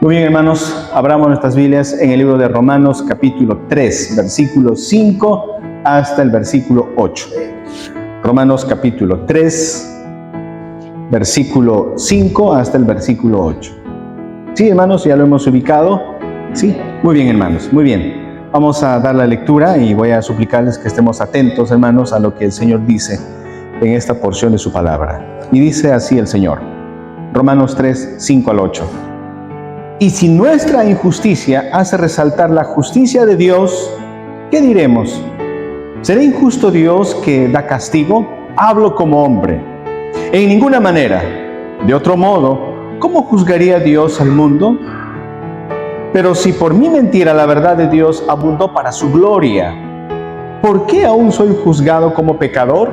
Muy bien, hermanos, abramos nuestras Biblias en el libro de Romanos, capítulo 3, versículo 5 hasta el versículo 8. Romanos, capítulo 3, versículo 5 hasta el versículo 8. ¿Sí, hermanos? ¿Ya lo hemos ubicado? Sí, muy bien, hermanos, muy bien. Vamos a dar la lectura y voy a suplicarles que estemos atentos, hermanos, a lo que el Señor dice en esta porción de su palabra. Y dice así el Señor, Romanos 3, 5 al 8. Y si nuestra injusticia hace resaltar la justicia de Dios, ¿qué diremos? ¿Será injusto Dios que da castigo? Hablo como hombre. En ninguna manera. De otro modo, ¿cómo juzgaría Dios al mundo? Pero si por mi mentira la verdad de Dios abundó para su gloria, ¿por qué aún soy juzgado como pecador?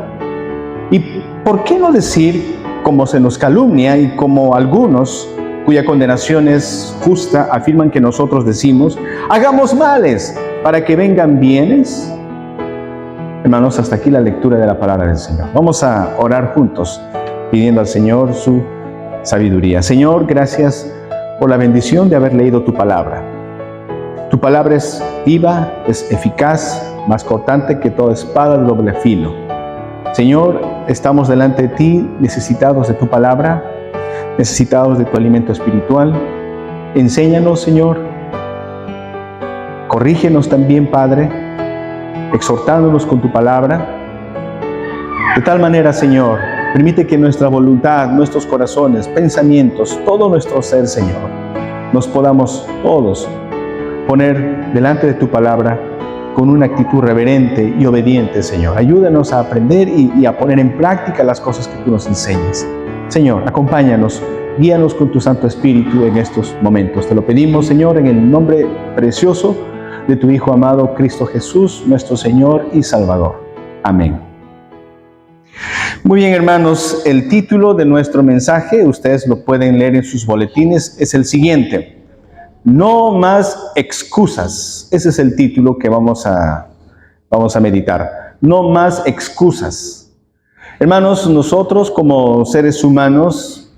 ¿Y por qué no decir, como se nos calumnia y como algunos cuya condenación es justa, afirman que nosotros decimos, hagamos males para que vengan bienes? Hermanos, hasta aquí la lectura de la palabra del Señor. Vamos a orar juntos, pidiendo al Señor su sabiduría. Señor, gracias por la bendición de haber leído tu palabra. Tu palabra es viva, es eficaz, más cortante que toda espada de doble filo. Señor, estamos delante de ti, necesitados de tu palabra, necesitados de tu alimento espiritual. Enséñanos, Señor. Corrígenos también, Padre, exhortándonos con tu palabra. De tal manera, Señor, permite que nuestra voluntad, nuestros corazones, pensamientos, todo nuestro ser, Señor, nos podamos todos poner delante de tu palabra con una actitud reverente y obediente, Señor. Ayúdanos a aprender y a poner en práctica las cosas que tú nos enseñas. Señor, acompáñanos, guíanos con tu Santo Espíritu en estos momentos. Te lo pedimos, Señor, en el nombre precioso de tu Hijo amado, Cristo Jesús, nuestro Señor y Salvador. Amén. Muy bien, hermanos, el título de nuestro mensaje, ustedes lo pueden leer en sus boletines, es el siguiente: No más excusas. Ese es el título que vamos a meditar. No más excusas. Hermanos, nosotros como seres humanos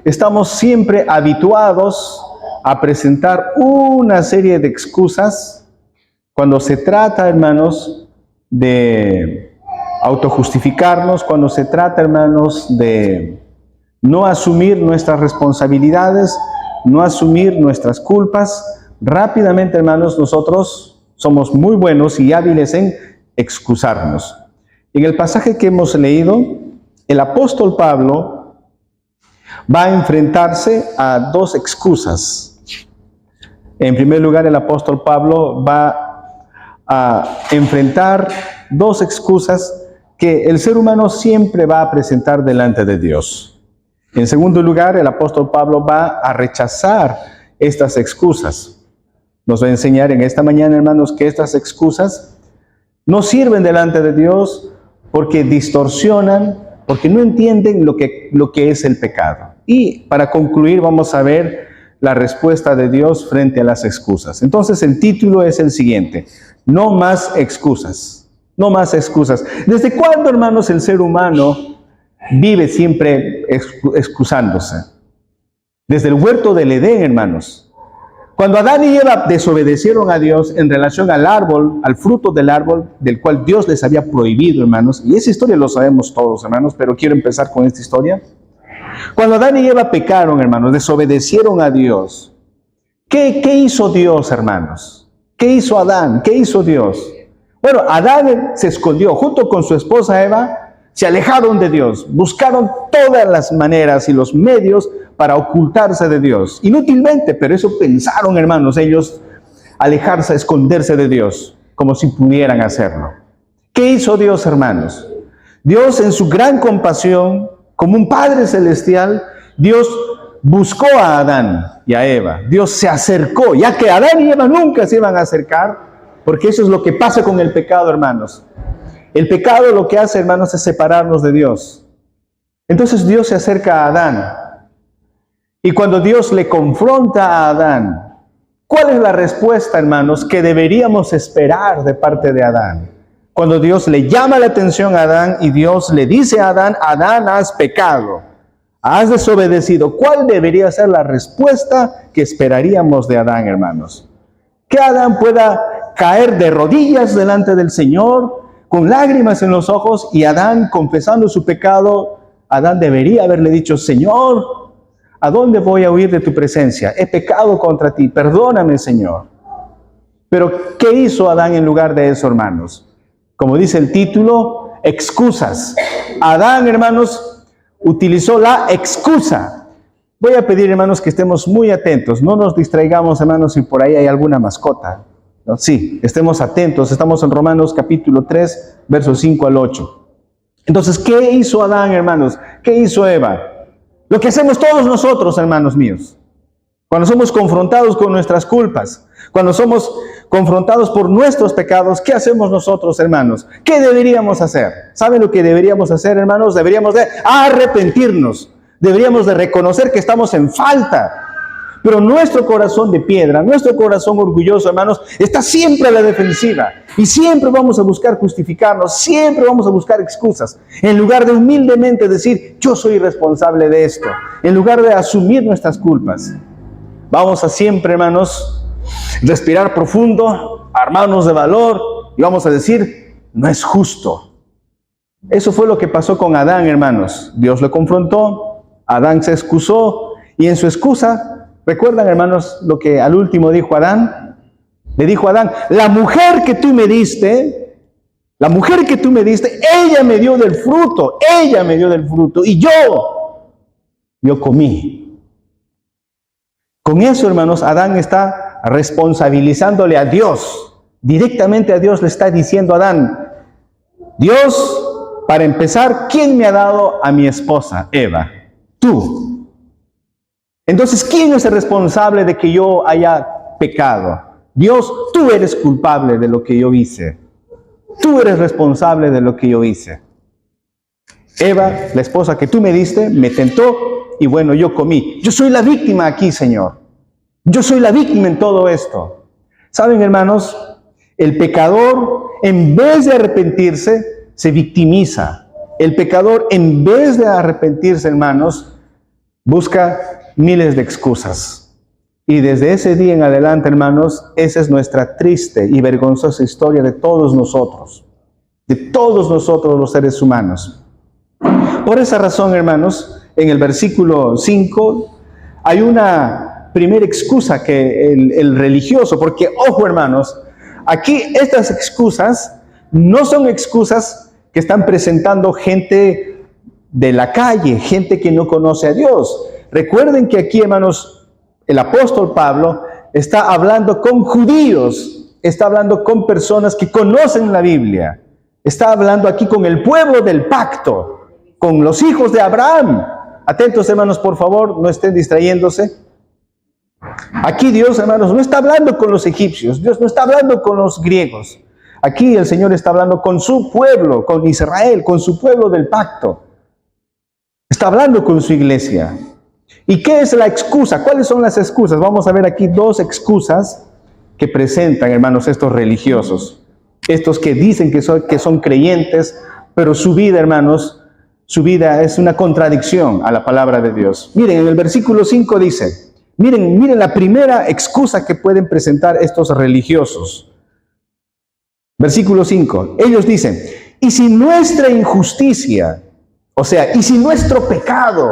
estamos siempre habituados a presentar una serie de excusas cuando se trata, hermanos, de autojustificarnos, cuando se trata, hermanos, de no asumir nuestras responsabilidades, no asumir nuestras culpas. Rápidamente, hermanos, nosotros somos muy buenos y hábiles en excusarnos. En el pasaje que hemos leído, el apóstol Pablo va a enfrentarse a dos excusas. En primer lugar, el apóstol Pablo va a enfrentar dos excusas que el ser humano siempre va a presentar delante de Dios. En segundo lugar, el apóstol Pablo va a rechazar estas excusas. Nos va a enseñar en esta mañana, hermanos, que estas excusas no sirven delante de Dios porque distorsionan, porque no entienden lo que es el pecado. Y para concluir, vamos a ver la respuesta de Dios frente a las excusas. Entonces, el título es el siguiente: No más excusas. No más excusas. ¿Desde cuándo, hermanos, el ser humano vive siempre excusándose? Desde el huerto del Edén, hermanos. Cuando Adán y Eva desobedecieron a Dios en relación al árbol, al fruto del árbol del cual Dios les había prohibido, hermanos, y esa historia lo sabemos todos, hermanos, pero quiero empezar con esta historia. Cuando Adán y Eva pecaron, hermanos, desobedecieron a Dios, ¿qué hizo Dios, hermanos? ¿Qué hizo Adán? ¿Qué hizo Dios? Bueno, Adán se escondió junto con su esposa Eva, se alejaron de Dios, buscaron todas las maneras y los medios para ocultarse de Dios. Inútilmente, pero eso pensaron, hermanos, ellos, alejarse, esconderse de Dios, como si pudieran hacerlo. ¿Qué hizo Dios, hermanos? Dios, en su gran compasión, como un Padre celestial, Dios buscó a Adán y a Eva. Dios se acercó, ya que Adán y Eva nunca se iban a acercar, porque eso es lo que pasa con el pecado, hermanos. El pecado lo que hace, hermanos, es separarnos de Dios. Entonces Dios se acerca a Adán. Y cuando Dios le confronta a Adán, ¿cuál es la respuesta, hermanos, que deberíamos esperar de parte de Adán? Cuando Dios le llama la atención a Adán y Dios le dice a Adán, Adán, has pecado. has desobedecido. ¿Cuál debería ser la respuesta que esperaríamos de Adán, hermanos? Que Adán pueda caer de rodillas delante del Señor, con lágrimas en los ojos, y Adán, confesando su pecado, Adán debería haberle dicho: Señor, ¿a dónde voy a huir de tu presencia? He pecado contra ti, perdóname, Señor. Pero, ¿qué hizo Adán en lugar de eso, hermanos? Como dice el título, excusas. Adán, hermanos, utilizó la excusa. Voy a pedir, hermanos, que estemos muy atentos. No nos distraigamos, hermanos, si por ahí hay alguna mascota. ¿No? Sí, estemos atentos. Estamos en Romanos capítulo 3, versos 5 al 8. Entonces, ¿qué hizo Adán, hermanos? ¿Qué hizo Eva? Lo que hacemos todos nosotros, hermanos míos. Cuando somos confrontados con nuestras culpas, cuando somos confrontados por nuestros pecados, ¿qué hacemos nosotros, hermanos? ¿Qué deberíamos hacer? ¿Saben lo que deberíamos hacer, hermanos? Deberíamos de arrepentirnos. Deberíamos de reconocer que estamos en falta. Pero nuestro corazón de piedra, nuestro corazón orgulloso, hermanos, está siempre a la defensiva. Y siempre vamos a buscar justificarnos, siempre vamos a buscar excusas. En lugar de humildemente decir: yo soy responsable de esto. En lugar de asumir nuestras culpas. Vamos a siempre, hermanos, respirar profundo, armarnos de valor y vamos a decir: no es justo. Eso fue lo que pasó con Adán, hermanos. Dios lo confrontó, Adán se excusó y en su excusa, ¿recuerdan, hermanos, lo que al último dijo Adán? Le dijo a Adán: la mujer que tú me diste, ella me dio del fruto y yo comí. Con eso, hermanos, Adán está responsabilizándole a Dios. Directamente a Dios le está diciendo a Adán: Dios, para empezar, ¿quién me ha dado a mi esposa, Eva? Tú. Entonces, ¿quién es el responsable de que yo haya pecado? Dios, tú eres culpable de lo que yo hice. Tú eres responsable de lo que yo hice. Eva, la esposa que tú me diste, me tentó y bueno, yo comí. Yo soy la víctima aquí, Señor. Yo soy la víctima en todo esto. ¿Saben, hermanos? El pecador, en vez de arrepentirse, se victimiza. El pecador, en vez de arrepentirse, hermanos, busca miles de excusas. Y desde ese día en adelante, hermanos, esa es nuestra triste y vergonzosa historia de todos nosotros los seres humanos. Por esa razón, hermanos, en el versículo 5 hay una primera excusa que el religioso, porque ojo, hermanos, aquí estas excusas no son excusas que están presentando gente de la calle, gente que no conoce a Dios. Recuerden que aquí, hermanos, el apóstol Pablo está hablando con judíos, está hablando con personas que conocen la Biblia, está hablando aquí con el pueblo del pacto, con los hijos de Abraham. Atentos, hermanos, por favor, no estén distrayéndose. Aquí Dios, hermanos, no está hablando con los egipcios, Dios no está hablando con los griegos. Aquí el Señor está hablando con su pueblo, con Israel, con su pueblo del pacto. Está hablando con su iglesia. ¿Y qué es la excusa? ¿Cuáles son las excusas? Vamos a ver aquí dos excusas que presentan, hermanos, estos religiosos. Estos que dicen que son creyentes, pero su vida, hermanos, su vida es una contradicción a la palabra de Dios. Miren, en el versículo 5 dice, miren la primera excusa que pueden presentar estos religiosos. Versículo 5, ellos dicen: y si nuestra injusticia, o sea, y si nuestro pecado,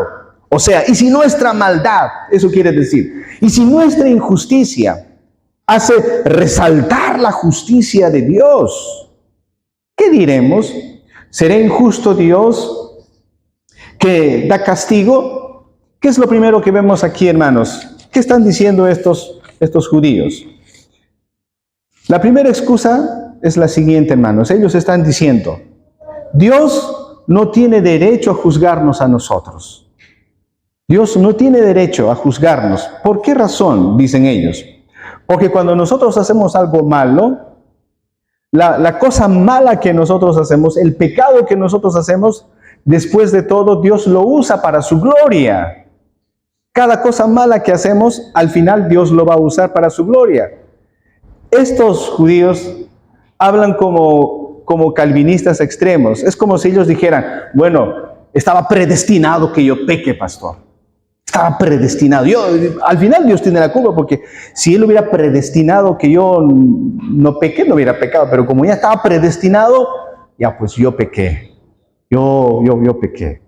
o sea, y si nuestra maldad, eso quiere decir, y si nuestra injusticia hace resaltar la justicia de Dios, ¿qué diremos? ¿Será injusto Dios que da castigo? ¿Qué es lo primero que vemos aquí, hermanos? ¿Qué están diciendo estos judíos? La primera excusa es la siguiente, hermanos. Ellos están diciendo: Dios no tiene derecho a juzgarnos a nosotros. Dios no tiene derecho a juzgarnos. ¿Por qué razón? Dicen ellos. Porque cuando nosotros hacemos algo malo, la cosa mala que nosotros hacemos, el pecado que nosotros hacemos, después de todo, Dios lo usa para su gloria. Cada cosa mala que hacemos, al final Dios lo va a usar para su gloria. Estos judíos hablan como calvinistas extremos. Es como si ellos dijeran: bueno, estaba predestinado que yo peque, pastor. Estaba predestinado. Al final Dios tiene la culpa, porque si Él hubiera predestinado que yo no peque, no hubiera pecado. Pero como ya estaba predestinado, ya pues yo pequé. Yo pequé.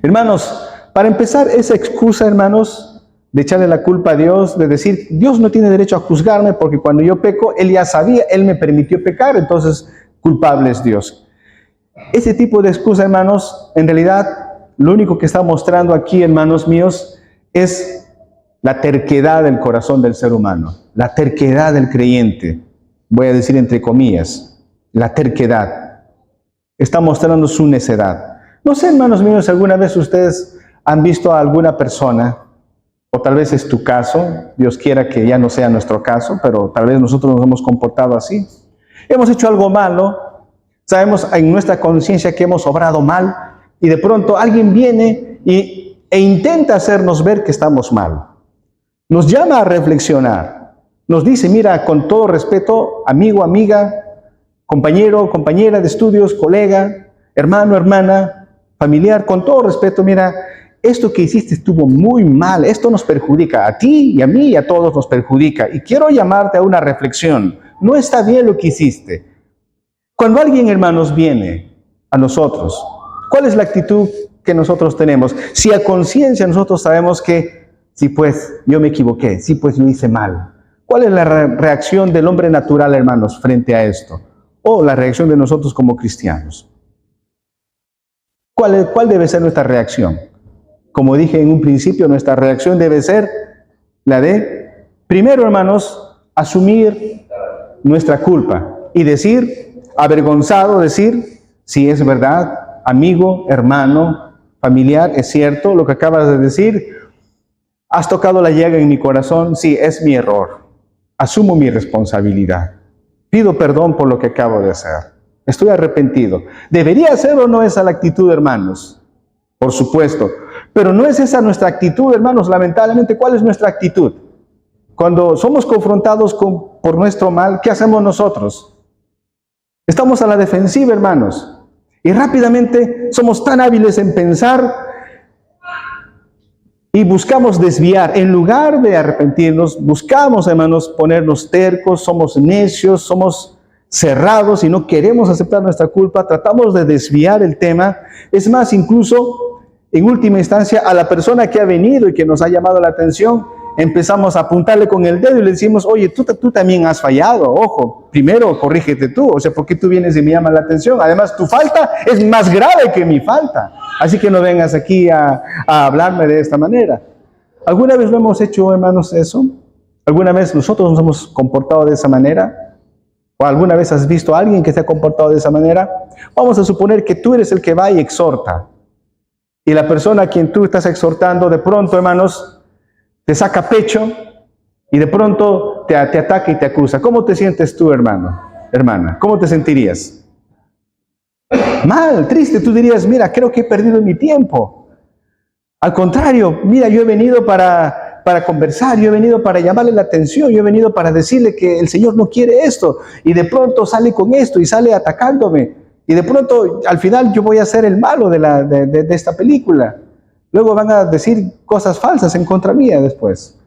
Hermanos, para empezar, esa excusa, hermanos, de echarle la culpa a Dios, de decir, Dios no tiene derecho a juzgarme porque cuando yo peco, Él ya sabía, Él me permitió pecar, entonces culpable es Dios. Ese tipo de excusa, hermanos, en realidad, lo único que está mostrando aquí, hermanos míos, es la terquedad del corazón del ser humano, la terquedad del creyente, voy a decir entre comillas, la terquedad. Está mostrando su necedad. No sé, hermanos míos, si alguna vez ustedes han visto a alguna persona, o tal vez es tu caso, Dios quiera que ya no sea nuestro caso, pero tal vez nosotros nos hemos comportado así. Hemos hecho algo malo, sabemos en nuestra conciencia que hemos obrado mal, y de pronto alguien viene e intenta hacernos ver que estamos mal. Nos llama a reflexionar. Nos dice, mira, con todo respeto, amigo, amiga, compañero, compañera de estudios, colega, hermano, hermana, familiar, con todo respeto, mira, esto que hiciste estuvo muy mal, esto nos perjudica, a ti y a mí y a todos nos perjudica. Y quiero llamarte a una reflexión. No está bien lo que hiciste. Cuando alguien, hermanos, viene a nosotros, ¿cuál es la actitud que nosotros tenemos? Si a conciencia nosotros sabemos que, sí pues, yo me equivoqué, sí pues, yo hice mal. ¿Cuál es la reacción del hombre natural, hermanos, frente a esto? O la reacción de nosotros como cristianos. ¿Cuál debe ser nuestra reacción? Como dije en un principio, nuestra reacción debe ser la de, primero, hermanos, asumir nuestra culpa y decir, avergonzado, decir, si es verdad, amigo, hermano, familiar, es cierto lo que acabas de decir, has tocado la llaga en mi corazón, sí, es mi error, asumo mi responsabilidad, pido perdón por lo que acabo de hacer, estoy arrepentido. ¿Debería ser o no esa la actitud, hermanos? Por supuesto, pero no es esa nuestra actitud, hermanos, lamentablemente. ¿Cuál es nuestra actitud? Cuando somos confrontados por nuestro mal, ¿qué hacemos nosotros? Estamos a la defensiva, hermanos. Y rápidamente somos tan hábiles en pensar y buscamos desviar. En lugar de arrepentirnos, buscamos, hermanos, ponernos tercos, somos necios, somos cerrados y no queremos aceptar nuestra culpa. Tratamos de desviar el tema. Es más, incluso, en última instancia, a la persona que ha venido y que nos ha llamado la atención, empezamos a apuntarle con el dedo y le decimos, oye, tú también has fallado, ojo, primero corrígete tú, o sea, ¿por qué tú vienes y me llamas la atención? Además, tu falta es más grave que mi falta, así que no vengas aquí a hablarme de esta manera. ¿Alguna vez lo hemos hecho, hermanos, eso? ¿Alguna vez nosotros nos hemos comportado de esa manera? ¿O alguna vez has visto a alguien que se ha comportado de esa manera? Vamos a suponer que tú eres el que va y exhorta, y la persona a quien tú estás exhortando, de pronto, hermanos, te saca pecho y de pronto te ataca y te acusa. ¿Cómo te sientes tú, hermano, hermana? ¿Cómo te sentirías? Mal, triste. Tú dirías, mira, creo que he perdido mi tiempo. Al contrario, mira, yo he venido para conversar, yo he venido para llamarle la atención, yo he venido para decirle que el Señor no quiere esto. Y de pronto sale con esto y sale atacándome. Y de pronto, al final, yo voy a ser el malo de esta película. Luego van a decir cosas falsas en contra mía después.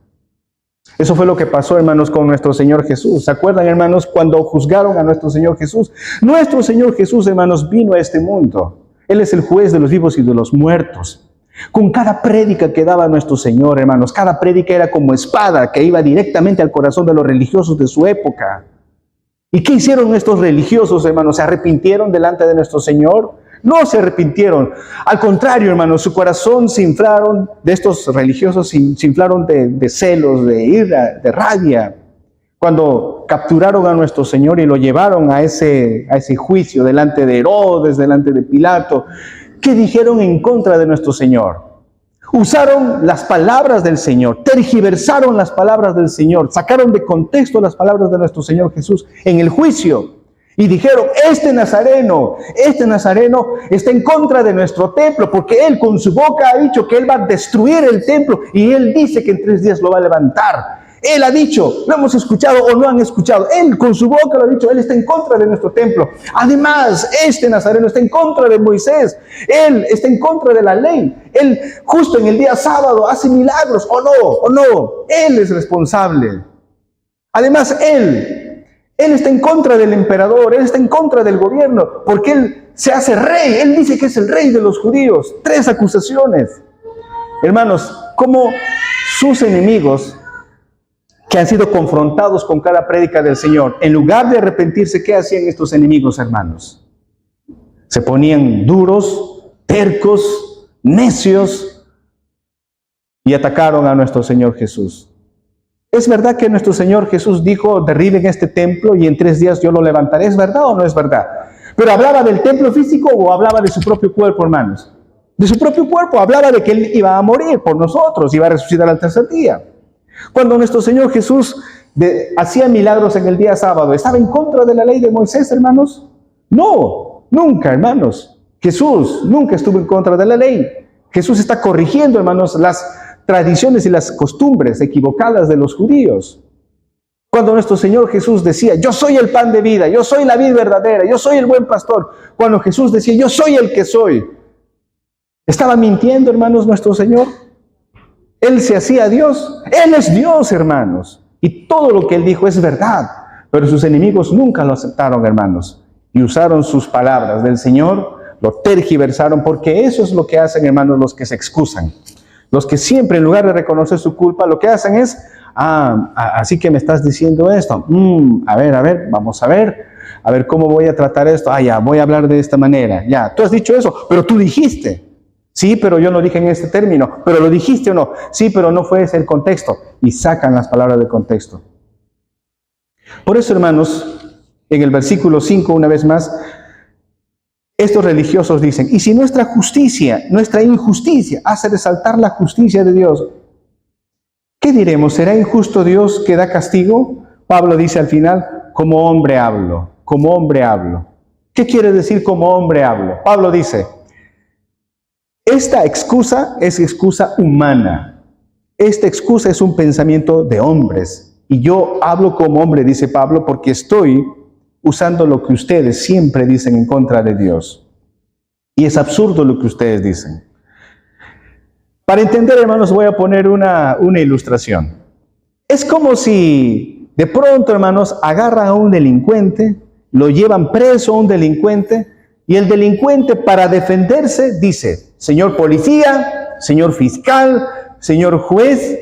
Eso fue lo que pasó, hermanos, con nuestro Señor Jesús. ¿Se acuerdan, hermanos, cuando juzgaron a nuestro Señor Jesús? Nuestro Señor Jesús, hermanos, vino a este mundo. Él es el juez de los vivos y de los muertos. Con cada prédica que daba nuestro Señor, hermanos, cada prédica era como espada que iba directamente al corazón de los religiosos de su época. ¿Y qué hicieron estos religiosos, hermanos? ¿Se arrepintieron delante de nuestro Señor? No se arrepintieron. Al contrario, hermanos, su corazón se inflaron, de estos religiosos se inflaron de celos, de ira, de rabia. Cuando capturaron a nuestro Señor y lo llevaron a ese juicio delante de Herodes, delante de Pilato, ¿qué dijeron en contra de nuestro Señor? Usaron las palabras del Señor, tergiversaron las palabras del Señor, sacaron de contexto las palabras de nuestro Señor Jesús en el juicio. Y dijeron, este nazareno está en contra de nuestro templo, porque él con su boca ha dicho que él va a destruir el templo y él dice que en 3 días lo va a levantar. Él ha dicho, lo hemos escuchado o no han escuchado. Él con su boca lo ha dicho, Él está en contra de nuestro templo. Además, este Nazareno está en contra de Moisés. Él está en contra de la ley. Él justo en el día sábado hace milagros, o no. Él es responsable. Además, Él está en contra del emperador, Él está en contra del gobierno, porque Él se hace rey. Él dice que es el rey de los judíos. 3 acusaciones. Hermanos, como sus enemigos que han sido confrontados con cada prédica del Señor, en lugar de arrepentirse, ¿qué hacían estos enemigos, hermanos? Se ponían duros, tercos, necios y atacaron a nuestro Señor Jesús. ¿Es verdad que nuestro Señor Jesús dijo, derriben este templo y en 3 días yo lo levantaré? ¿Es verdad o no es verdad? ¿Pero hablaba del templo físico o hablaba de su propio cuerpo, hermanos? De su propio cuerpo, hablaba de que Él iba a morir por nosotros, iba a resucitar al tercer día. Cuando nuestro Señor Jesús hacía milagros en el día sábado, ¿estaba en contra de la ley de Moisés, hermanos? No, nunca, hermanos. Jesús nunca estuvo en contra de la ley. Jesús está corrigiendo, hermanos, las tradiciones y las costumbres equivocadas de los judíos. Cuando nuestro Señor Jesús decía, yo soy el pan de vida, yo soy la vid verdadera, yo soy el buen pastor. Cuando Jesús decía, yo soy el que soy, ¿estaba mintiendo, hermanos, nuestro Señor? Él se hacía Dios. Él es Dios, hermanos. Y todo lo que Él dijo es verdad. Pero sus enemigos nunca lo aceptaron, hermanos. Y usaron sus palabras del Señor, lo tergiversaron, porque eso es lo que hacen, hermanos, los que se excusan. Los que siempre, en lugar de reconocer su culpa, lo que hacen es, así que me estás diciendo esto. A ver, vamos a ver cómo voy a tratar esto. Ya, voy a hablar de esta manera. Ya, tú has dicho eso, pero tú dijiste. Sí, pero yo no dije en este término. ¿Pero lo dijiste o no? Sí, pero no fue ese el contexto. Y sacan las palabras del contexto. Por eso, hermanos, en el versículo 5, una vez más, estos religiosos dicen, y si nuestra injusticia hace resaltar la justicia de Dios, ¿qué diremos? ¿Será injusto Dios que da castigo? Pablo dice al final, como hombre hablo, como hombre hablo. ¿Qué quiere decir como hombre hablo? Pablo dice, esta excusa es excusa humana. Esta excusa es un pensamiento de hombres. Y yo hablo como hombre, dice Pablo, porque estoy usando lo que ustedes siempre dicen en contra de Dios. Y es absurdo lo que ustedes dicen. Para entender, hermanos, voy a poner una ilustración. Es como si de pronto, hermanos, agarran a un delincuente, lo llevan preso a un delincuente, y el delincuente, para defenderse, dice, señor policía, señor fiscal, señor juez,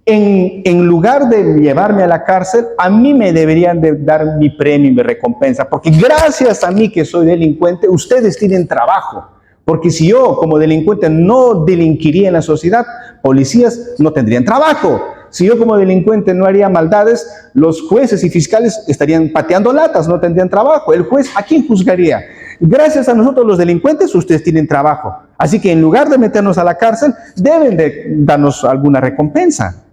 en lugar de llevarme a la cárcel, a mí me deberían de dar mi premio y mi recompensa, porque gracias a mí que soy delincuente, ustedes tienen trabajo. Porque si yo como delincuente no delinquiría en la sociedad, policías no tendrían trabajo. Si yo como delincuente no haría maldades, los jueces y fiscales estarían pateando latas, no tendrían trabajo. El juez, ¿a quién juzgaría? Gracias a nosotros los delincuentes, ustedes tienen trabajo. Así que en lugar de meternos a la cárcel, deben de darnos alguna recompensa.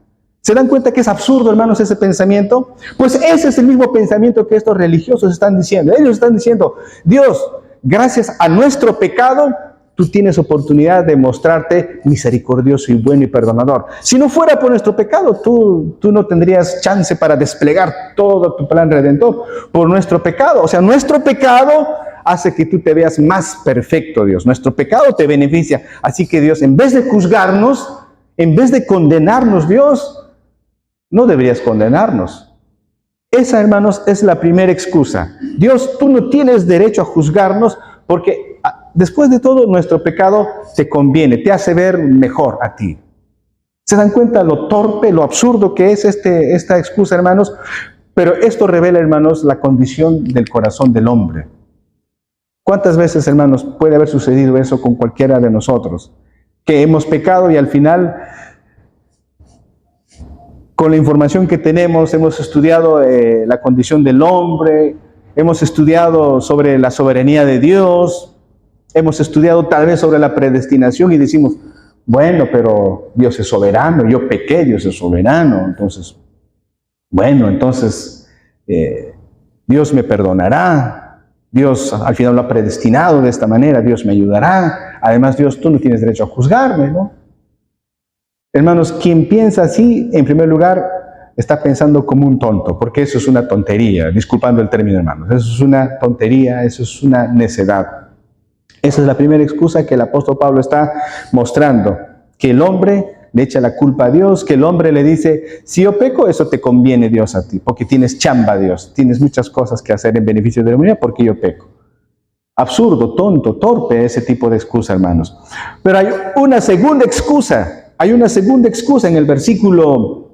¿Se dan cuenta que es absurdo, hermanos, ese pensamiento? Pues ese es el mismo pensamiento que estos religiosos están diciendo. Ellos están diciendo, Dios, gracias a nuestro pecado, tú tienes oportunidad de mostrarte misericordioso y bueno y perdonador. Si no fuera por nuestro pecado, tú no tendrías chance para desplegar todo tu plan redentor por nuestro pecado. O sea, nuestro pecado hace que tú te veas más perfecto, Dios. Nuestro pecado te beneficia. Así que Dios, en vez de juzgarnos, en vez de condenarnos, Dios, no deberías condenarnos. Esa, hermanos, es la primera excusa. Dios, tú no tienes derecho a juzgarnos porque después de todo nuestro pecado te conviene, te hace ver mejor a ti. ¿Se dan cuenta lo torpe, lo absurdo que es esta excusa, hermanos? Pero esto revela, hermanos, la condición del corazón del hombre. ¿Cuántas veces, hermanos, puede haber sucedido eso con cualquiera de nosotros? Que hemos pecado y al final, con la información que tenemos, hemos estudiado la condición del hombre, hemos estudiado sobre la soberanía de Dios, hemos estudiado tal vez sobre la predestinación y decimos, bueno, pero Dios es soberano, yo pequé, Dios es soberano, entonces, bueno, entonces Dios me perdonará. Dios al final lo ha predestinado de esta manera, Dios me ayudará. Además, Dios, tú no tienes derecho a juzgarme, ¿no? Hermanos, quien piensa así, en primer lugar, está pensando como un tonto, porque eso es una tontería, disculpando el término, hermanos. Eso es una tontería, eso es una necedad. Esa es la primera excusa que el apóstol Pablo está mostrando, que el hombre le echa la culpa a Dios, que el hombre le dice, si yo peco, eso te conviene Dios a ti, porque tienes chamba a Dios, tienes muchas cosas que hacer en beneficio de la humanidad porque yo peco. Absurdo, tonto, torpe ese tipo de excusa, hermanos. Pero hay una segunda excusa en el versículo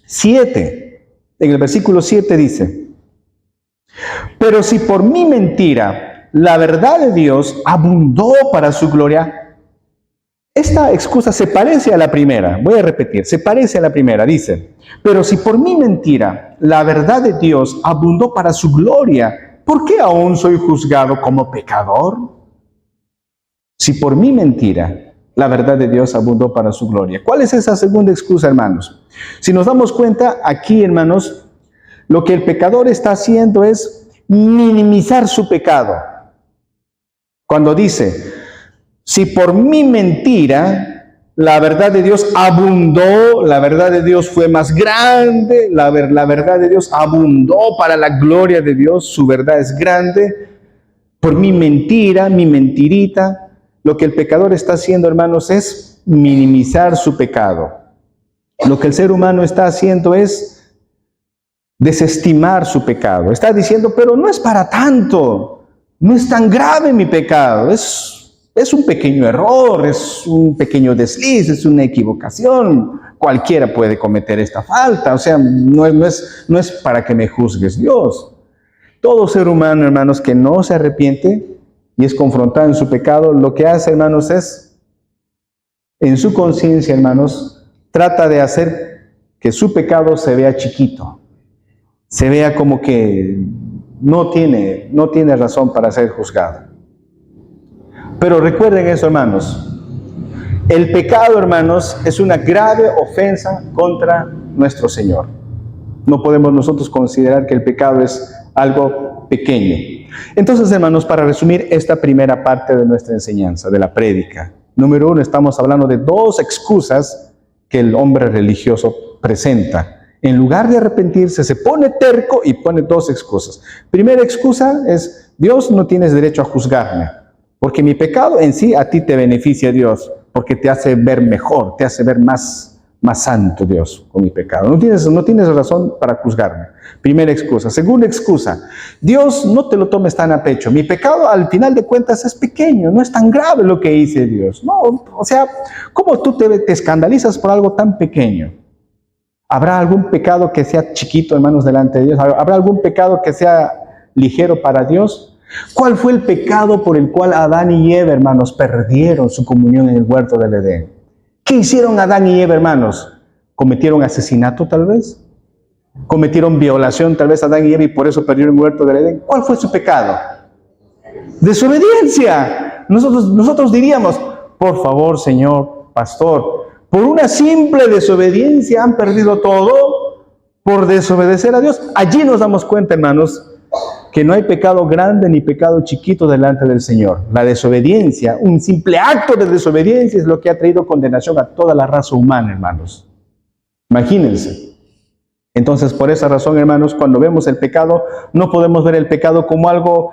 7. En el versículo 7 dice, pero si por mi mentira la verdad de Dios abundó para su gloria. Esta excusa se parece a la primera, voy a repetir, se parece a la primera, dice, pero si por mi mentira la verdad de Dios abundó para su gloria, ¿por qué aún soy juzgado como pecador? Si por mi mentira la verdad de Dios abundó para su gloria. ¿Cuál es esa segunda excusa, hermanos? Si nos damos cuenta, aquí, hermanos, lo que el pecador está haciendo es minimizar su pecado. Cuando dice, si por mi mentira la verdad de Dios abundó, la verdad de Dios fue más grande, la verdad de Dios abundó para la gloria de Dios, su verdad es grande, por mi mentira, mi mentirita, lo que el pecador está haciendo, hermanos, es minimizar su pecado. Lo que el ser humano está haciendo es desestimar su pecado. Está diciendo, pero no es para tanto, no es tan grave mi pecado, es un pequeño error, es un pequeño desliz, es una equivocación. Cualquiera puede cometer esta falta, o sea, no es para que me juzgues Dios. Todo ser humano, hermanos, que no se arrepiente y es confrontado en su pecado, lo que hace, hermanos, es, en su conciencia, hermanos, trata de hacer que su pecado se vea chiquito, se vea como que no tiene razón para ser juzgado. Pero recuerden eso, hermanos, el pecado, hermanos, es una grave ofensa contra nuestro Señor. No podemos nosotros considerar que el pecado es algo pequeño. Entonces, hermanos, para resumir esta primera parte de nuestra enseñanza, de la prédica, número 1, estamos hablando de dos excusas que el hombre religioso presenta. En lugar de arrepentirse, se pone terco y pone dos excusas. Primera excusa es, Dios, no tienes derecho a juzgarme, porque mi pecado en sí a ti te beneficia, Dios, porque te hace ver mejor, te hace ver más santo, Dios, con mi pecado. No tienes razón para juzgarme. Primera excusa. Segunda excusa, Dios, no te lo tomes tan a pecho. Mi pecado, al final de cuentas, es pequeño, no es tan grave lo que hice, Dios. No, o sea, ¿cómo tú te escandalizas por algo tan pequeño? ¿Habrá algún pecado que sea chiquito, hermanos, delante de Dios? ¿Habrá algún pecado que sea ligero para Dios? ¿Cuál fue el pecado por el cual Adán y Eva, hermanos, perdieron su comunión en el huerto del Edén? ¿Qué hicieron Adán y Eva, hermanos? ¿Cometieron asesinato, tal vez? ¿Cometieron violación, tal vez, Adán y Eva, y por eso perdieron el huerto del Edén? ¿Cuál fue su pecado? Desobediencia. Nosotros diríamos, por favor, Señor pastor, por una simple desobediencia han perdido todo, por desobedecer a Dios. Allí nos damos cuenta, hermanos, que no hay pecado grande ni pecado chiquito delante del Señor. La desobediencia, un simple acto de desobediencia es lo que ha traído condenación a toda la raza humana, hermanos. Imagínense. Entonces, por esa razón, hermanos, cuando vemos el pecado, no podemos ver el pecado como algo,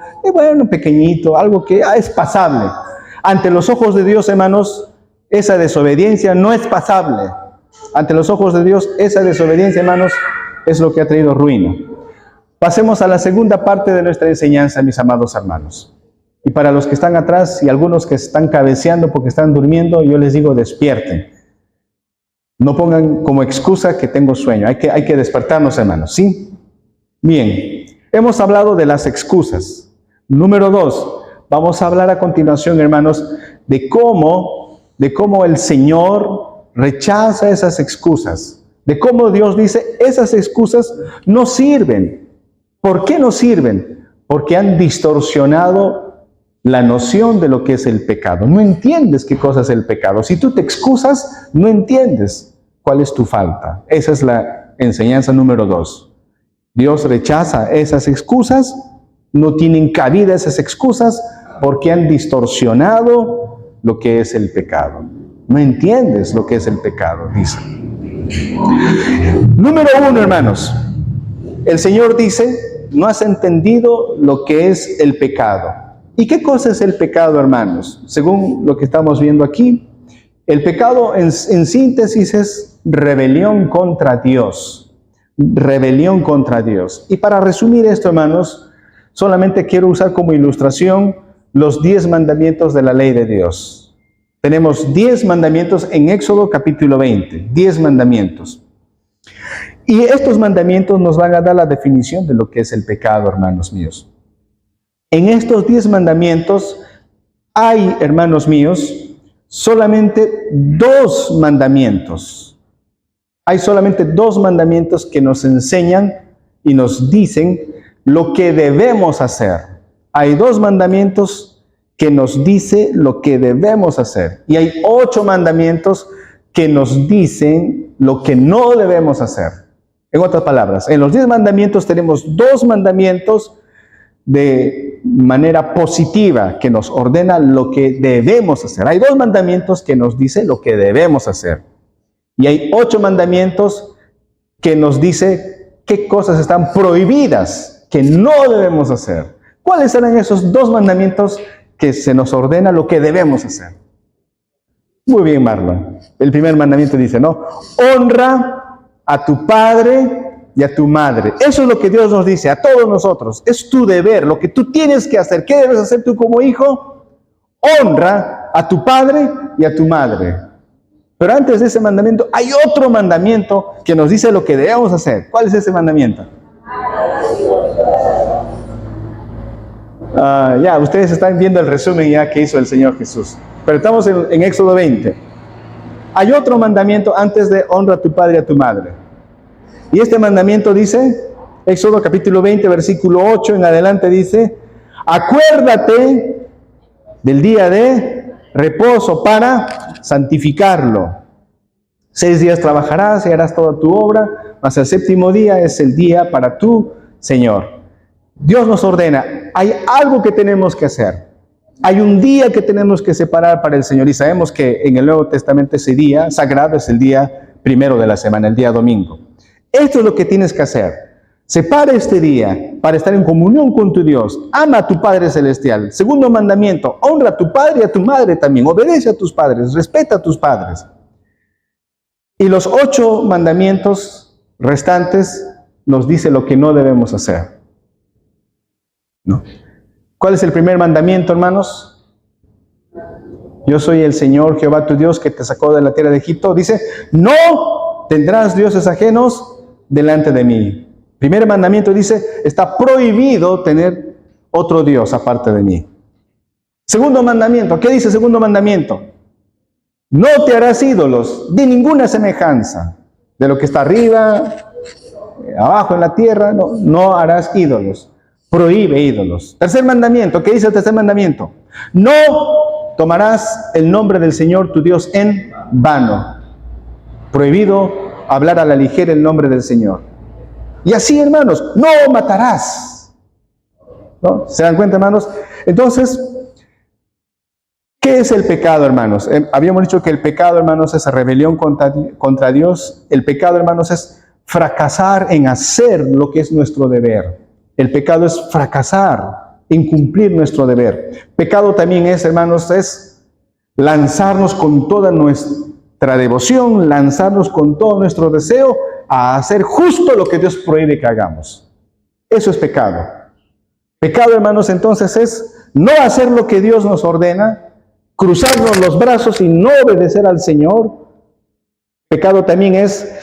pequeñito, algo que es pasable. Ante los ojos de Dios, hermanos, esa desobediencia no es pasable. Ante los ojos de Dios, esa desobediencia, hermanos, es lo que ha traído ruina. Pasemos a la segunda parte de nuestra enseñanza, mis amados hermanos. Y para los que están atrás y algunos que están cabeceando porque están durmiendo, yo les digo, despierten. No pongan como excusa que tengo sueño. Hay que despertarnos, hermanos, ¿sí? Bien, hemos hablado de las excusas. Número 2, vamos a hablar a continuación, hermanos, de cómo el Señor rechaza esas excusas. De cómo Dios dice, esas excusas no sirven. ¿Por qué no sirven? Porque han distorsionado la noción de lo que es el pecado. No entiendes qué cosa es el pecado. Si tú te excusas, no entiendes cuál es tu falta. Esa es la enseñanza número 2. Dios rechaza esas excusas, no tienen cabida esas excusas porque han distorsionado lo que es el pecado. No entiendes lo que es el pecado, dice. Número 1, hermanos. El Señor dice, no has entendido lo que es el pecado. ¿Y qué cosa es el pecado, hermanos? Según lo que estamos viendo aquí, el pecado en síntesis es rebelión contra Dios. Rebelión contra Dios. Y para resumir esto, hermanos, solamente quiero usar como ilustración los 10 mandamientos de la ley de Dios. Tenemos 10 mandamientos en Éxodo capítulo 20. 10 mandamientos. Y estos mandamientos nos van a dar la definición de lo que es el pecado, hermanos míos. En estos 10 mandamientos hay, hermanos míos, solamente 2 mandamientos. Hay solamente 2 mandamientos que nos enseñan y nos dicen lo que debemos hacer. Hay 2 mandamientos que nos dicen lo que debemos hacer. Y hay 8 mandamientos que nos dicen lo que no debemos hacer. En otras palabras, en los 10 mandamientos tenemos 2 mandamientos de manera positiva que nos ordena lo que debemos hacer. Hay 2 mandamientos que nos dicen lo que debemos hacer. Y hay 8 mandamientos que nos dicen qué cosas están prohibidas, que no debemos hacer. ¿Cuáles serán esos 2 mandamientos que se nos ordena lo que debemos hacer? Muy bien, Marlon. El primer mandamiento dice, ¿no? Honra a tu padre y a tu madre. Eso es lo que Dios nos dice a todos nosotros. Es tu deber, lo que tú tienes que hacer. ¿Qué debes hacer tú como hijo? Honra a tu padre y a tu madre. Pero antes de ese mandamiento hay otro mandamiento que nos dice lo que debemos hacer. ¿Cuál es ese mandamiento? Ya, ustedes están viendo el resumen ya que hizo el Señor Jesús. Pero estamos en Éxodo 20. Hay otro mandamiento antes de honra a tu padre y a tu madre. Y este mandamiento dice, Éxodo capítulo 20, versículo 8 en adelante dice, acuérdate del día de reposo para santificarlo. 6 días trabajarás y harás toda tu obra, mas el 7º día es el día para tu Señor. Dios nos ordena, hay algo que tenemos que hacer. Hay un día que tenemos que separar para el Señor y sabemos que en el Nuevo Testamento ese día sagrado es el día primero de la semana, el día domingo. Esto es lo que tienes que hacer. Separa este día para estar en comunión con tu Dios. Ama a tu Padre Celestial. Segundo mandamiento, honra a tu padre y a tu madre también. Obedece a tus padres, respeta a tus padres. Y los 8 mandamientos restantes nos dice lo que no debemos hacer. ¿No? ¿Cuál es el primer mandamiento, hermanos? Yo soy el Señor Jehová tu Dios que te sacó de la tierra de Egipto. Dice, no tendrás dioses ajenos delante de mí. Primer mandamiento dice, está prohibido tener otro Dios aparte de mí. Segundo mandamiento, ¿qué dice el segundo mandamiento? No te harás ídolos de ninguna semejanza. De lo que está arriba, abajo en la tierra, no harás ídolos. Prohíbe ídolos. Tercer mandamiento, ¿qué dice el tercer mandamiento? No tomarás el nombre del Señor tu Dios en vano. Prohibido hablar a la ligera el nombre del Señor. Y así, hermanos, no matarás. ¿No? ¿Se dan cuenta, hermanos? Entonces, ¿qué es el pecado, hermanos? Habíamos dicho que el pecado, hermanos, es rebelión contra Dios. El pecado, hermanos, es fracasar en hacer lo que es nuestro deber. El pecado es fracasar en cumplir nuestro deber. Pecado también es, hermanos, es lanzarnos con toda nuestra devoción, lanzarnos con todo nuestro deseo a hacer justo lo que Dios prohíbe que hagamos. Eso es pecado. Pecado, hermanos, entonces es no hacer lo que Dios nos ordena, cruzarnos los brazos y no obedecer al Señor. Pecado también es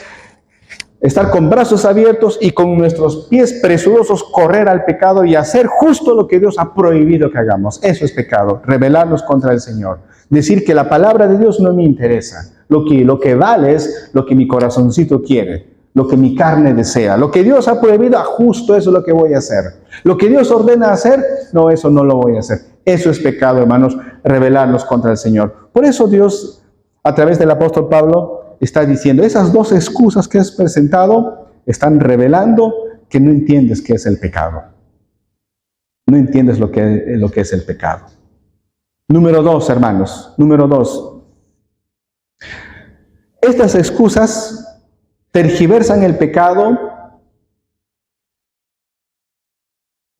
estar con brazos abiertos y con nuestros pies presurosos correr al pecado y hacer justo lo que Dios ha prohibido que hagamos. Eso es pecado, rebelarnos contra el Señor. Decir que la palabra de Dios no me interesa. Lo que vale es lo que mi corazoncito quiere, lo que mi carne desea. Lo que Dios ha prohibido, justo eso es lo que voy a hacer. Lo que Dios ordena hacer, no, eso no lo voy a hacer. Eso es pecado, hermanos, rebelarnos contra el Señor. Por eso Dios, a través del apóstol Pablo, está diciendo, esas 2 excusas que has presentado están revelando que no entiendes qué es el pecado. No entiendes lo que es el pecado. Número 2, hermanos. Número 2. Estas excusas tergiversan el pecado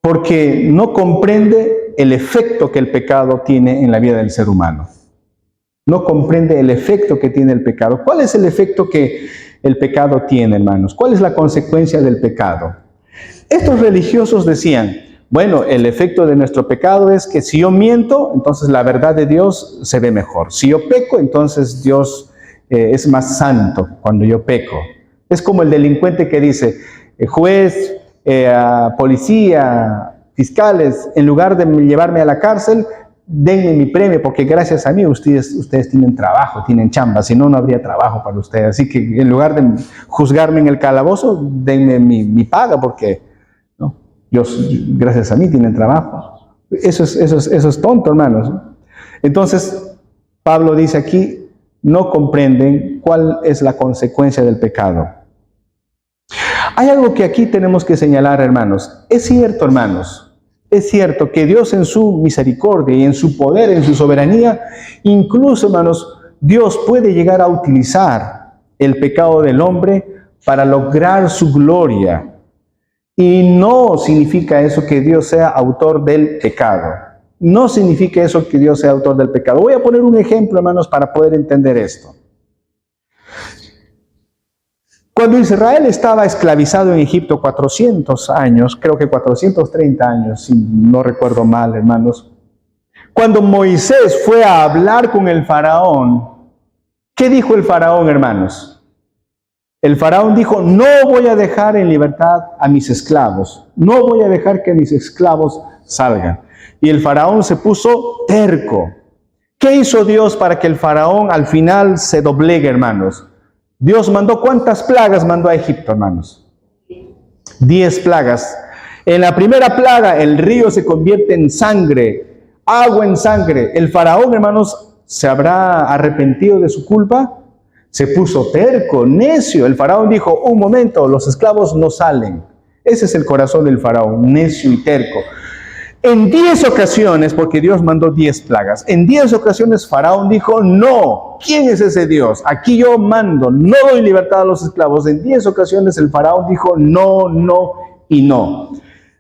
porque no comprende el efecto que el pecado tiene en la vida del ser humano. No comprende el efecto que tiene el pecado. ¿Cuál es el efecto que el pecado tiene, hermanos? ¿Cuál es la consecuencia del pecado? Estos religiosos decían, bueno, el efecto de nuestro pecado es que si yo miento, entonces la verdad de Dios se ve mejor. Si yo peco, entonces Dios es más santo cuando yo peco. Es como el delincuente que dice, juez, policía, fiscales, en lugar de llevarme a la cárcel, denme mi premio, porque gracias a mí ustedes tienen trabajo, tienen chamba, si no, no habría trabajo para ustedes. Así que en lugar de juzgarme en el calabozo, denme mi paga, porque ¿no? Gracias a mí tienen trabajo. Eso es tonto, hermanos. Entonces, Pablo dice aquí, no comprenden cuál es la consecuencia del pecado. Hay algo que aquí tenemos que señalar, hermanos. Es cierto, hermanos. Es cierto que Dios en su misericordia y en su poder, en su soberanía, incluso, hermanos, Dios puede llegar a utilizar el pecado del hombre para lograr su gloria. Y no significa eso que Dios sea autor del pecado. No significa eso que Dios sea autor del pecado. Voy a poner un ejemplo, hermanos, para poder entender esto. Cuando Israel estaba esclavizado en Egipto 400 años, creo que 430 años, si no recuerdo mal, hermanos, cuando Moisés fue a hablar con el faraón, ¿qué dijo el faraón, hermanos? El faraón dijo, no voy a dejar en libertad a mis esclavos, no voy a dejar que mis esclavos salgan. Y el faraón se puso terco. ¿Qué hizo Dios para que el faraón al final se doblegue, hermanos? Dios mandó, ¿cuántas plagas mandó a Egipto, hermanos? 10 plagas. En la primera plaga, el río se convierte en sangre, agua en sangre. El faraón, hermanos, ¿se habrá arrepentido de su culpa? Se puso terco, necio. El faraón dijo, un momento, los esclavos no salen. Ese es el corazón del faraón, necio y terco. En 10 ocasiones, porque Dios mandó 10 plagas, en 10 ocasiones Faraón dijo, no, ¿quién es ese Dios? Aquí yo mando, no doy libertad a los esclavos. En 10 ocasiones el Faraón dijo, no, no y no.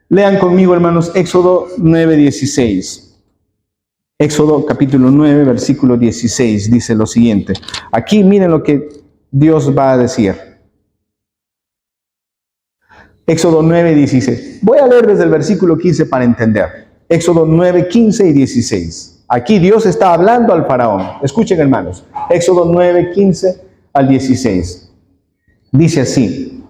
Lean conmigo, hermanos, Éxodo 9:16. Éxodo capítulo 9, versículo 16, dice lo siguiente. Aquí miren lo que Dios va a decir. Éxodo 9, 16. Voy a leer desde el versículo 15 para entender. Éxodo 9, 15 y 16. Aquí Dios está hablando al faraón. Escuchen, hermanos. Éxodo 9, 15 al 16. Dice así.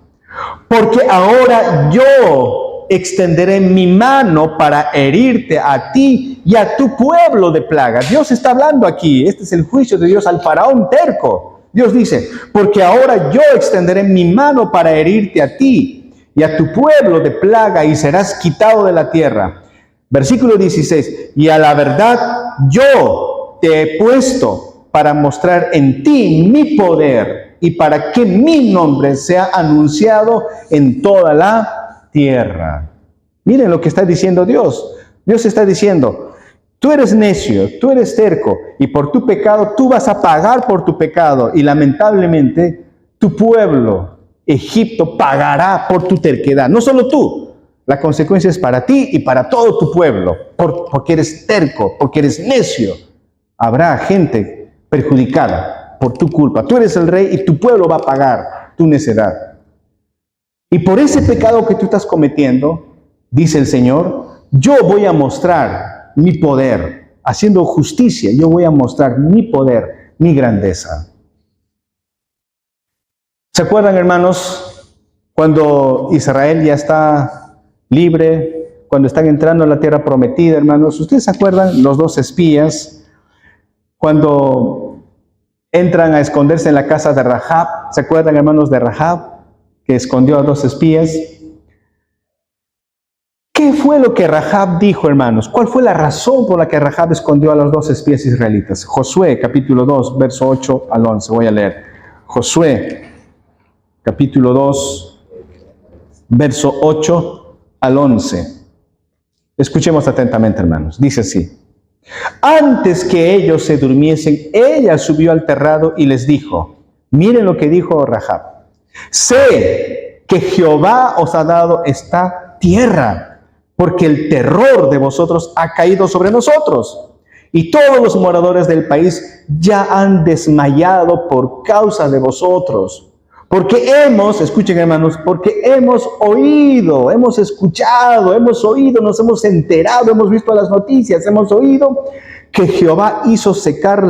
Porque ahora yo extenderé mi mano para herirte a ti y a tu pueblo de plaga. Dios está hablando aquí. Este es el juicio de Dios al faraón terco. Dios dice, porque ahora yo extenderé mi mano para herirte a ti y a tu pueblo de plaga, y serás quitado de la tierra. Versículo 16, y a la verdad yo te he puesto para mostrar en ti mi poder, y para que mi nombre sea anunciado en toda la tierra. Miren lo que está diciendo Dios. Dios está diciendo, tú eres necio, tú eres terco, y por tu pecado tú vas a pagar por tu pecado, y lamentablemente tu pueblo Egipto pagará por tu terquedad. No solo tú, la consecuencia es para ti y para todo tu pueblo, porque eres terco, porque eres necio. Habrá gente perjudicada por tu culpa. Tú eres el rey y tu pueblo va a pagar tu necedad. Y por ese pecado que tú estás cometiendo, dice el Señor, yo voy a mostrar mi poder, haciendo justicia, yo voy a mostrar mi poder, mi grandeza. ¿Se acuerdan, hermanos, cuando Israel ya está libre, cuando están entrando a la tierra prometida, hermanos? ¿Ustedes se acuerdan? Los 2 espías, cuando entran a esconderse en la casa de Rahab. ¿Se acuerdan, hermanos, de Rahab, que escondió a 2 espías? ¿Qué fue lo que Rahab dijo, hermanos? ¿Cuál fue la razón por la que Rahab escondió a los 2 espías israelitas? Josué, capítulo 2, verso 8 al 11. Voy a leer. Josué, capítulo 2, verso 8 al 11. Escuchemos atentamente, hermanos. Dice así. Antes que ellos se durmiesen, ella subió al terrado y les dijo, miren lo que dijo Rahab. Sé que Jehová os ha dado esta tierra, porque el terror de vosotros ha caído sobre nosotros. Y todos los moradores del país ya han desmayado por causa de vosotros. Porque escuchen hermanos, porque hemos oído, hemos escuchado, hemos oído, nos hemos enterado, hemos visto las noticias, hemos oído que Jehová hizo secar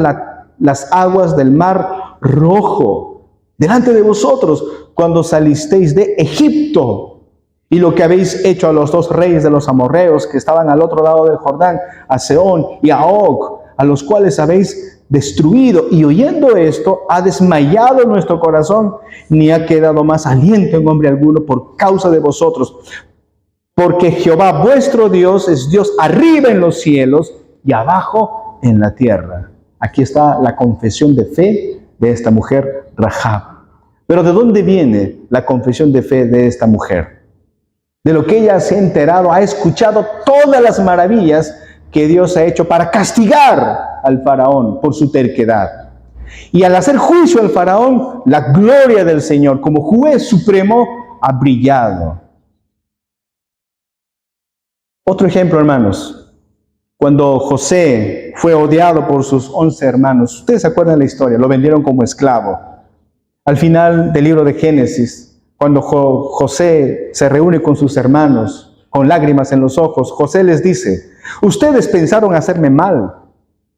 las aguas del mar Rojo delante de vosotros cuando salisteis de Egipto. Y lo que habéis hecho a los 2 reyes de los amorreos que estaban al otro lado del Jordán, a Sehón y a Og, a los cuales habéis destruido. Y oyendo esto, ha desmayado nuestro corazón, ni ha quedado más aliento en hombre alguno por causa de vosotros. Porque Jehová vuestro Dios es Dios arriba en los cielos y abajo en la tierra. Aquí está la confesión de fe de esta mujer, Rahab. Pero ¿de dónde viene la confesión de fe de esta mujer? De lo que ella se ha enterado, ha escuchado todas las maravillas que Dios ha hecho para castigar al faraón por su terquedad. Y al hacer juicio al faraón, la gloria del Señor como juez supremo ha brillado. Otro ejemplo, hermanos, cuando José fue odiado por sus 11 hermanos, ustedes se acuerdan de la historia, lo vendieron como esclavo. Al final del libro de Génesis, cuando José se reúne con sus hermanos, con lágrimas en los ojos, José les dice: ustedes pensaron hacerme mal,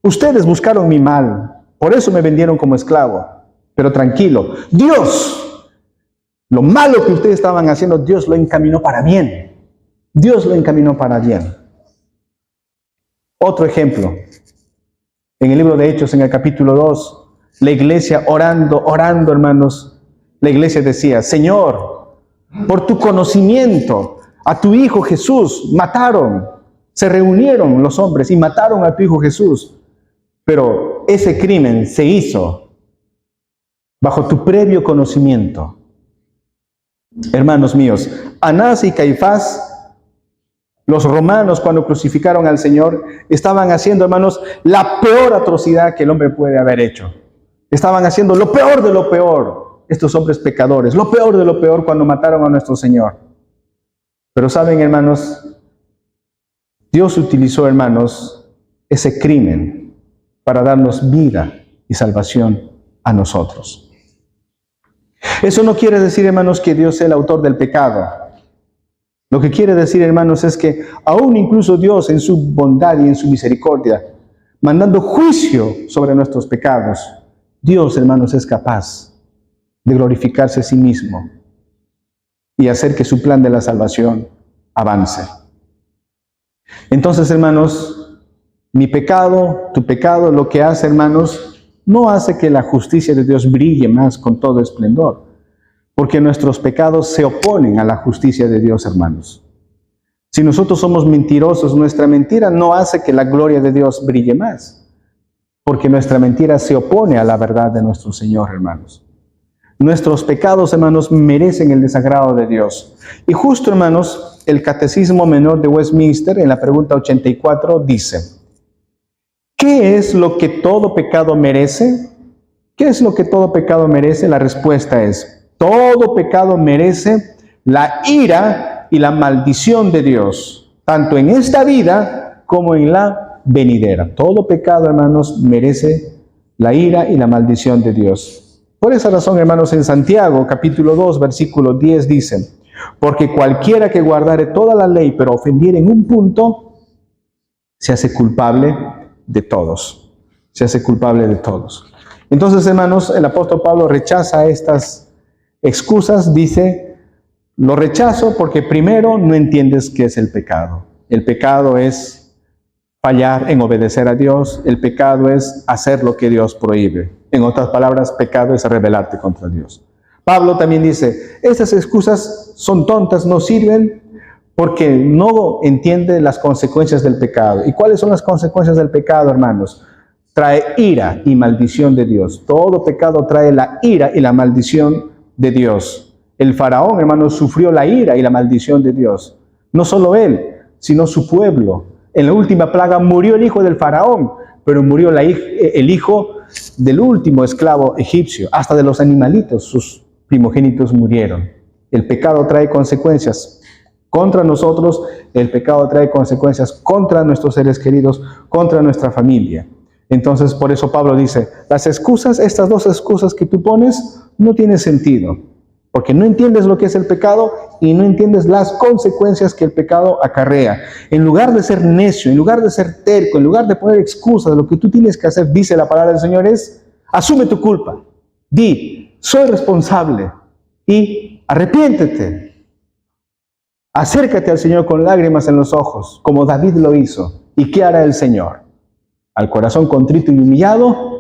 ustedes buscaron mi mal, por eso me vendieron como esclavo. Pero tranquilo, Dios, lo malo que ustedes estaban haciendo, Dios lo encaminó para bien. Dios lo encaminó para bien. Otro ejemplo, en el libro de Hechos, en el capítulo 2, la iglesia orando, hermanos, la iglesia decía: Señor, por tu conocimiento, a tu Hijo Jesús mataron. Se reunieron los hombres y mataron a tu Hijo Jesús. Pero ese crimen se hizo bajo tu previo conocimiento. Hermanos míos, Anás y Caifás, los romanos, cuando crucificaron al Señor, estaban haciendo, hermanos, la peor atrocidad que el hombre puede haber hecho. Estaban haciendo lo peor de lo peor, estos hombres pecadores, lo peor de lo peor cuando mataron a nuestro Señor. Pero saben, hermanos, Dios utilizó, hermanos, ese crimen para darnos vida y salvación a nosotros. Eso no quiere decir, hermanos, que Dios sea el autor del pecado. Lo que quiere decir, hermanos, es que aún incluso Dios, en su bondad y en su misericordia, mandando juicio sobre nuestros pecados, Dios, hermanos, es capaz de glorificarse a sí mismo y hacer que su plan de la salvación avance. Entonces, hermanos, mi pecado, tu pecado, lo que hace, hermanos, no hace que la justicia de Dios brille más con todo esplendor, porque nuestros pecados se oponen a la justicia de Dios, hermanos. Si nosotros somos mentirosos, nuestra mentira no hace que la gloria de Dios brille más, porque nuestra mentira se opone a la verdad de nuestro Señor, hermanos. Nuestros pecados, hermanos, merecen el desagrado de Dios. Y justo, hermanos, el Catecismo Menor de Westminster, en la pregunta 84, dice: ¿qué es lo que todo pecado merece? ¿Qué es lo que todo pecado merece? La respuesta es: todo pecado merece la ira y la maldición de Dios, tanto en esta vida como en la venidera. Todo pecado, hermanos, merece la ira y la maldición de Dios. Por esa razón, hermanos, en Santiago, capítulo 2, versículo 10, dice: porque cualquiera que guardare toda la ley, pero ofendiere en un punto, se hace culpable de todos. Se hace culpable de todos. Entonces, hermanos, el apóstol Pablo rechaza estas excusas, dice: lo rechazo porque primero no entiendes qué es el pecado. El pecado es fallar en obedecer a Dios. El pecado es hacer lo que Dios prohíbe. En otras palabras, pecado es rebelarte contra Dios. Pablo también dice: estas excusas son tontas, no sirven, porque no entiende las consecuencias del pecado. ¿Y cuáles son las consecuencias del pecado, hermanos? Trae ira y maldición de Dios. Todo pecado trae la ira y la maldición de Dios. El faraón, hermanos, sufrió la ira y la maldición de Dios. No solo él, sino su pueblo. En la última plaga murió el hijo del faraón, pero murió el hijo del último esclavo egipcio, hasta de los animalitos. primogénitos murieron. El pecado trae consecuencias contra nosotros, el pecado trae consecuencias contra nuestros seres queridos, contra nuestra familia. Entonces, por eso Pablo dice, las excusas, estas dos excusas que tú pones, no tienen sentido, porque no entiendes lo que es el pecado y no entiendes las consecuencias que el pecado acarrea. En lugar de ser necio, en lugar de ser terco, en lugar de poner excusas, lo que tú tienes que hacer, dice la palabra del Señor, es, asume tu culpa. Di, soy responsable y arrepiéntete. Acércate al Señor con lágrimas en los ojos, como David lo hizo. ¿Y qué hará el Señor? Al corazón contrito y humillado,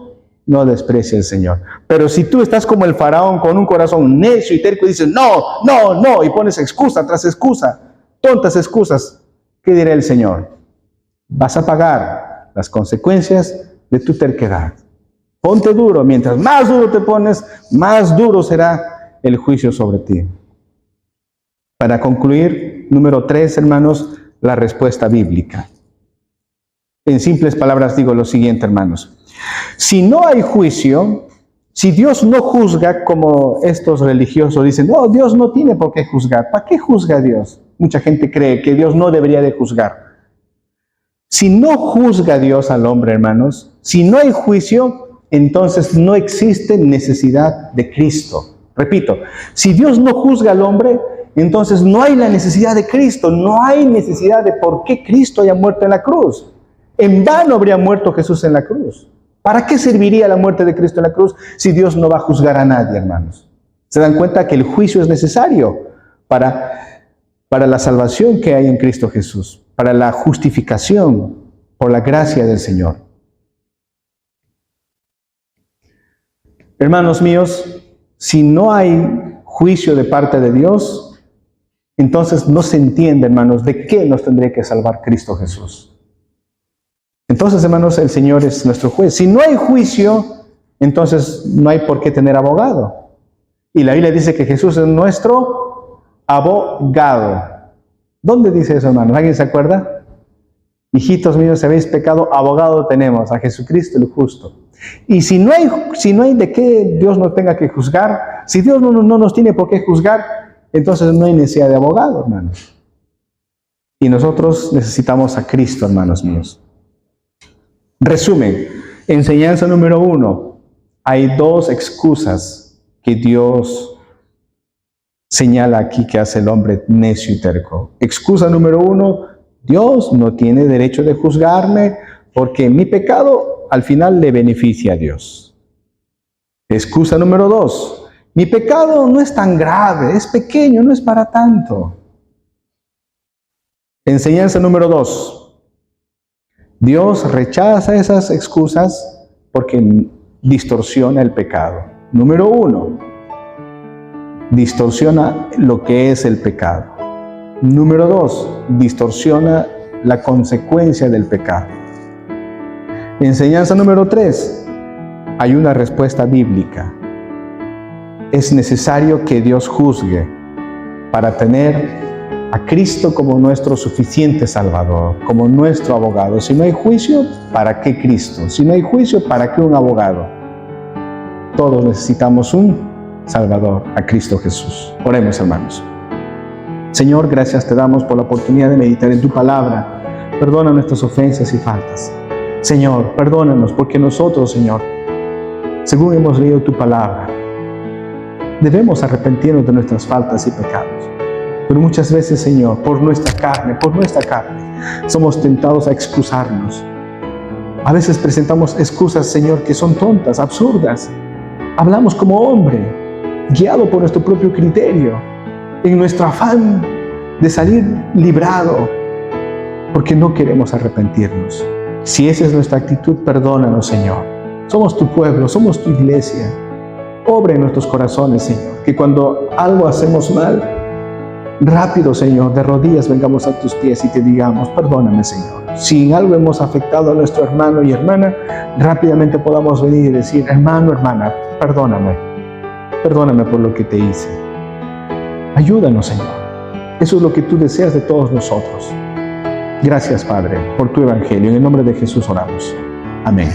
no desprecia el Señor. Pero si tú estás como el faraón con un corazón necio y terco y dices, no, no, no, y pones excusa tras excusa, tontas excusas, ¿qué dirá el Señor? Vas a pagar las consecuencias de tu terquedad. Ponte duro, mientras más duro te pones, más duro será el juicio sobre ti. Para concluir, número 3, hermanos, la respuesta bíblica. En simples palabras digo lo siguiente, hermanos. Si no hay juicio, si Dios no juzga como estos religiosos dicen, no, Dios no tiene por qué juzgar. ¿Para qué juzga Dios? Mucha gente cree que Dios no debería de juzgar. Si no juzga Dios al hombre, hermanos, si no hay juicio, entonces no existe necesidad de Cristo. Repito, si Dios no juzga al hombre, entonces no hay la necesidad de Cristo, no hay necesidad de por qué Cristo haya muerto en la cruz. En vano habría muerto Jesús en la cruz. ¿Para qué serviría la muerte de Cristo en la cruz si Dios no va a juzgar a nadie, hermanos? ¿Se dan cuenta que el juicio es necesario para la salvación que hay en Cristo Jesús, para la justificación por la gracia del Señor? Hermanos míos, si no hay juicio de parte de Dios, entonces no se entiende, hermanos, de qué nos tendría que salvar Cristo Jesús. Entonces, hermanos, el Señor es nuestro juez. Si no hay juicio, entonces no hay por qué tener abogado. Y la Biblia dice que Jesús es nuestro abogado. ¿Dónde dice eso, hermanos? ¿Alguien se acuerda? Hijitos míos, si habéis pecado, abogado tenemos, a Jesucristo el justo. Y si no hay de qué Dios nos tenga que juzgar, si Dios no nos tiene por qué juzgar, entonces no hay necesidad de abogado, hermanos. Y nosotros necesitamos a Cristo, hermanos míos. Resumen, enseñanza número 1. Hay dos excusas que Dios señala aquí que hace el hombre necio y terco. Excusa número 1, Dios no tiene derecho de juzgarme porque mi pecado al final le beneficia a Dios. Excusa número 2, mi pecado no es tan grave, es pequeño, no es para tanto. Enseñanza número 2. Dios rechaza esas excusas porque distorsiona el pecado. Número 1, distorsiona lo que es el pecado. Número 2, distorsiona la consecuencia del pecado. Enseñanza número 3, hay una respuesta bíblica. Es necesario que Dios juzgue para tener a Cristo como nuestro suficiente Salvador, como nuestro abogado. Si no hay juicio, ¿para qué Cristo? Si no hay juicio, ¿para qué un abogado? Todos necesitamos un Salvador, a Cristo Jesús. Oremos, hermanos. Señor, gracias te damos por la oportunidad de meditar en tu palabra. Perdona nuestras ofensas y faltas. Señor, perdónanos porque nosotros, Señor, según hemos leído tu palabra, debemos arrepentirnos de nuestras faltas y pecados. Pero muchas veces, Señor, por nuestra carne, somos tentados a excusarnos. A veces presentamos excusas, Señor, que son tontas, absurdas. Hablamos como hombre, guiado por nuestro propio criterio, en nuestro afán de salir librado, porque no queremos arrepentirnos. Si esa es nuestra actitud, perdónanos, Señor. Somos tu pueblo, somos tu iglesia. Obra en nuestros corazones, Señor, que cuando algo hacemos mal, rápido, Señor, de rodillas vengamos a tus pies y te digamos, perdóname, Señor. Si en algo hemos afectado a nuestro hermano y hermana, rápidamente podamos venir y decir, hermano, hermana, perdóname. Perdóname por lo que te hice. Ayúdanos, Señor. Eso es lo que tú deseas de todos nosotros. Gracias, Padre, por tu evangelio. En el nombre de Jesús oramos. Amén.